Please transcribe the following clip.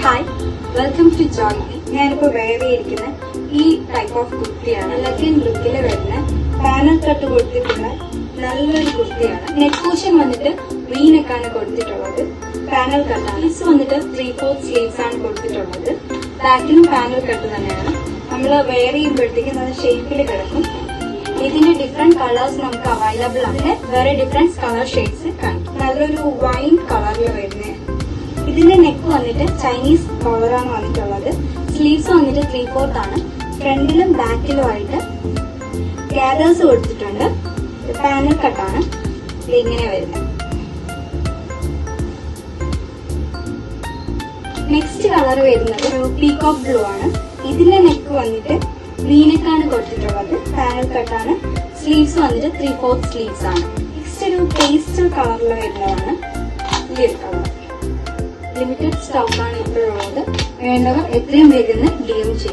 Hi, welcome to ജോയ്ലി. ഞാനിപ്പോ wear ചെയ്തിരിക്കുന്ന ഈ ടൈപ്പ് ഓഫ് കുർത്തിയാണ്. ലഗൻ ലുക്കിൽ വരുന്ന പാനൽ കട്ട് കൊടുത്തിട്ടുള്ള നല്ലൊരു കുർത്തിയാണ്. നെക്ക് പോർഷൻ വന്നിട്ട് വി നെക്കാണ് കൊടുത്തിട്ടുള്ളത്. പാനൽ കട്ടാണ്. സ്ലീവ്സ് വന്നിട്ട് 3/4 സ്ലീവ്സ് ആണ് കൊടുത്തിട്ടുള്ളത്. ബാക്കിലും പാനൽ കട്ട് തന്നെയാണ്. നമ്മൾ വെയർ ചെയ്യുമ്പോഴത്തേക്ക് നല്ല ഷേപ്പിൽ കിടക്കും. ഇതിന്റെ ഡിഫറെന്റ് കളേഴ്സ് നമുക്ക് അവൈലബിൾ ആണ്. വേറെ ഡിഫറെന്റ് കളർ ഷെയ്ഡ്സ് കാണും. നല്ലൊരു വൈൻ കളറിൽ വരുന്നത്. ഇതിന്റെ നെക്ക് വന്നിട്ട് ചൈനീസ് കോളറാണ് വന്നിട്ടുള്ളത്. സ്ലീവ്സ് വന്നിട്ട് 3/4 ആണ്. ഫ്രണ്ടിലും ബാക്കിലും ആയിട്ട് ഗ്യാദേഴ്സ് കൊടുത്തിട്ടുണ്ട്. പാനൽ കട്ടാണ് ഇങ്ങനെ വരുന്നത്. നെക്സ്റ്റ് കളർ വരുന്നത് ഒരു പീകോക്ക് ബ്ലൂ ആണ്. ഇതിന്റെ നെക്ക് വന്നിട്ട് വീനെക്കാണ് കൊടുത്തിട്ടുള്ളത്. പാനൽ കട്ടാണ്. സ്ലീവ്സ് വന്നിട്ട് 3/4 സ്ലീവ്സ് ആണ്. നെക്സ്റ്റ് ഒരു പേസ്റ്റൽ കളറിൽ വരുന്നതാണ് ഈ ഒരു കളർ. ലിമിറ്റഡ് സ്റ്റോക്കാണ് ഇപ്പോഴുള്ളത്. വേണ്ടവർ എത്രയും വേഗം DM ചെയ്യാം.